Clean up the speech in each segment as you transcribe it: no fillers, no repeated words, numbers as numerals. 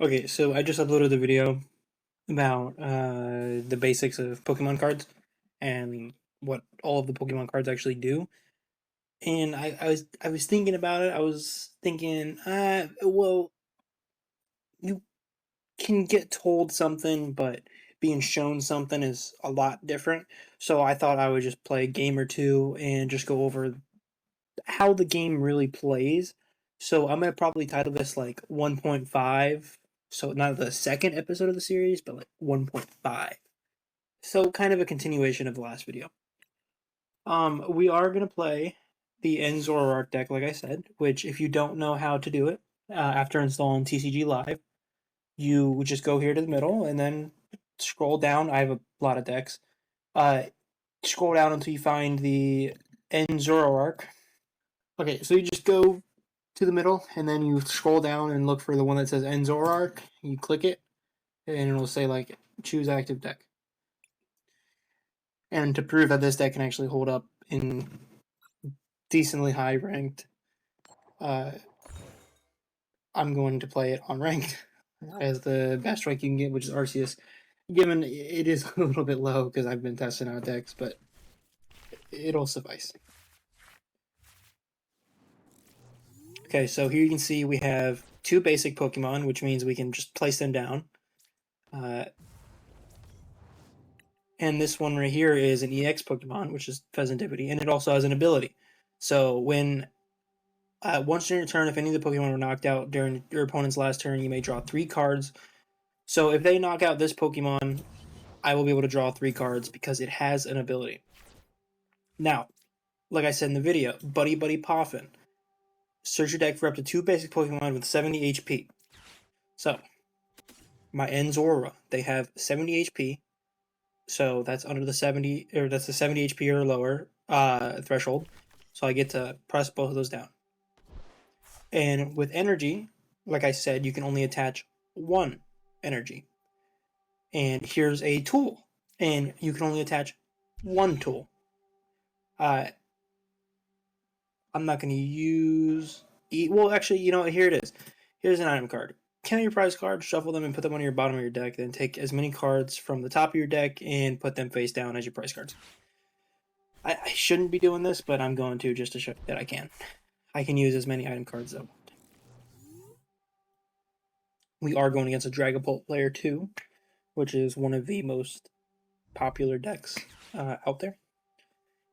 Okay, so I just uploaded the video about the basics of Pokemon cards and what all of the Pokemon cards actually do. And I was thinking about it. I was thinking, well, you can get told something, but being shown something is a lot different. So I thought I would just play a game or two and just go over how the game really plays. So I'm gonna probably title this like 1.5. So not the second episode of the series, but like 1.5. So kind of a continuation of the last video. We are gonna play the End Zoroark deck, like I said. Which, if you don't know how to do it, after installing TCG Live, you would just go here to the middle and then scroll down. I have a lot of decks. Uh, Scroll down until you find the End Zoroark. Okay, so you just go to the middle and then you scroll down and look for the one that says End Zoroark. You click it and it'll say like choose active deck. And to prove that this deck can actually hold up in decently high ranked, uh, I'm going to play it on ranked as the best rank you can get, which is Arceus. Given it is a little bit low because I've been testing out decks, but it'll suffice. Okay, so here you can see we have two basic Pokemon, which means we can just place them down. And this one right here is an EX Pokemon, which is Pheasantipity, and it also has an ability. So when once during your turn, if any of the Pokemon were knocked out during your opponent's last turn, you may draw 3 cards. So if they knock out this Pokemon, I will be able to draw 3 cards because it has an ability. Now, like I said in the video, Buddy Buddy Poffin. Search your deck for up to 2 basic Pokemon with 70 HP. So, my Enzora, they have 70 HP. So that's under the 70, or that's the 70 HP or lower threshold. So I get to press both of those down. And with energy, like I said, you can only attach 1 energy. And here's a tool, and you can only attach 1 tool. I'm not going to use... Well, actually, here it is. Here's an item card. Count your prize cards, shuffle them, and put them on your bottom of your deck. Then take as many cards from the top of your deck and put them face down as your prize cards. I shouldn't be doing this, but I'm going to just to show that I can. I can use as many item cards as I want. We are going against a Dragapult player 2, which is one of the most popular decks out there.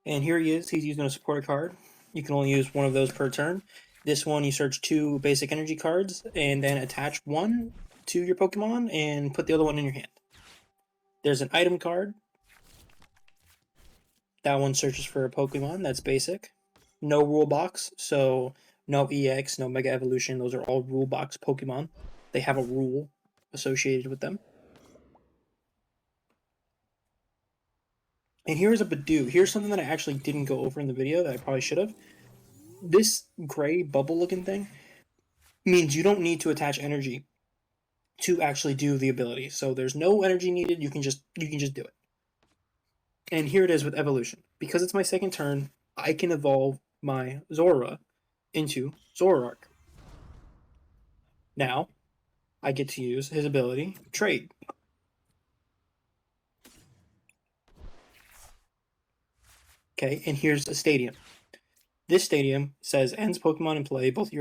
And here he is. He's using a supporter card. You can only use one of those per turn. This one, you search 2 basic energy cards and then attach 1 to your Pokemon and put the other one in your hand. There's an item card. That one searches for a Pokemon. That's basic. No rule box, so no EX, no Mega Evolution. Those are all rule box Pokemon. They have a rule associated with them. And here's a Badoo. Here's something that I actually didn't go over in the video that I probably should have. This gray bubble-looking thing means you don't need to attach energy to actually do the ability. So there's no energy needed. You can just do it. And here it is with evolution. Because it's my second turn, I can evolve my Zora into Zoroark. Now, I get to use his ability, Trade. Okay, and here's a stadium. This stadium says ends Pokemon in play. Both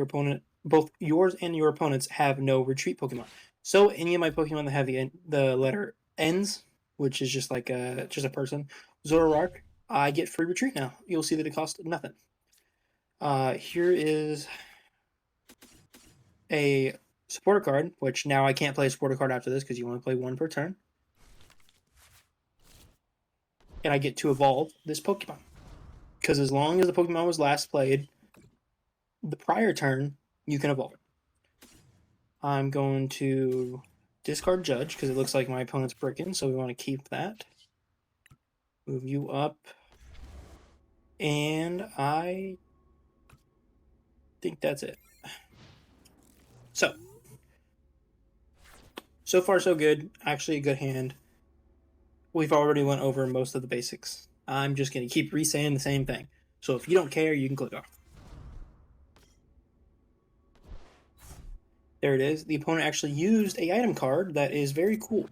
yours and your opponents have no retreat Pokemon. So any of my Pokemon that have the letter ends, which is just like just a person, Zoroark, I get free retreat now. You'll see that it costs nothing. Here is a supporter card, which now I can't play a supporter card after this because you only play 1 per turn. And I get to evolve this Pokemon. Because as long as the Pokemon was last played the prior turn, you can evolve it. I'm going to discard Judge because it looks like my opponent's bricking, so we want to keep that. Move you up. And I think that's it. So far so good. Actually a good hand. We've already went over most of the basics. I'm just going to keep re-saying the same thing. So if you don't care, you can click off. There it is. The opponent actually used a item card that is very cool.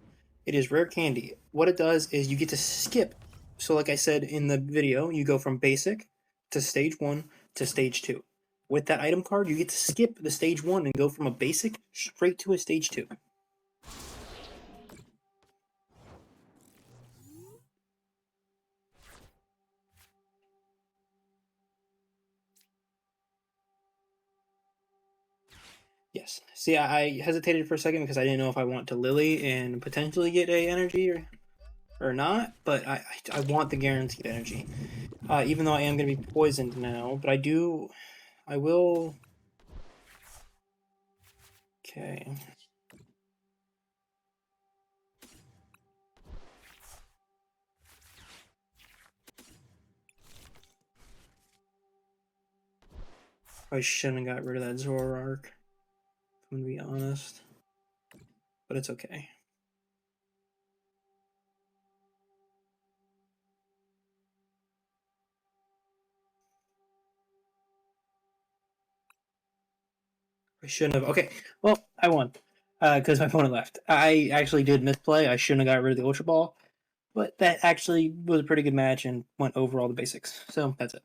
It is Rare Candy. What it does is you get to skip. So like I said in the video, you go from basic to stage 1 to stage 2. With that item card, you get to skip the stage 1 and go from a basic straight to a stage 2. Yes. See, I hesitated for a second because I didn't know if I want to Lily and potentially get a energy or not, but I want the guaranteed energy. Even though I am going to be poisoned now, but I will... Okay. I shouldn't have got rid of that Zoroark, if I'm going to be honest. But it's okay. I shouldn't have. Okay, well, I won. Because my opponent left. I actually did misplay. I shouldn't have got rid of the Ultra Ball. But that actually was a pretty good match and went over all the basics. So that's it.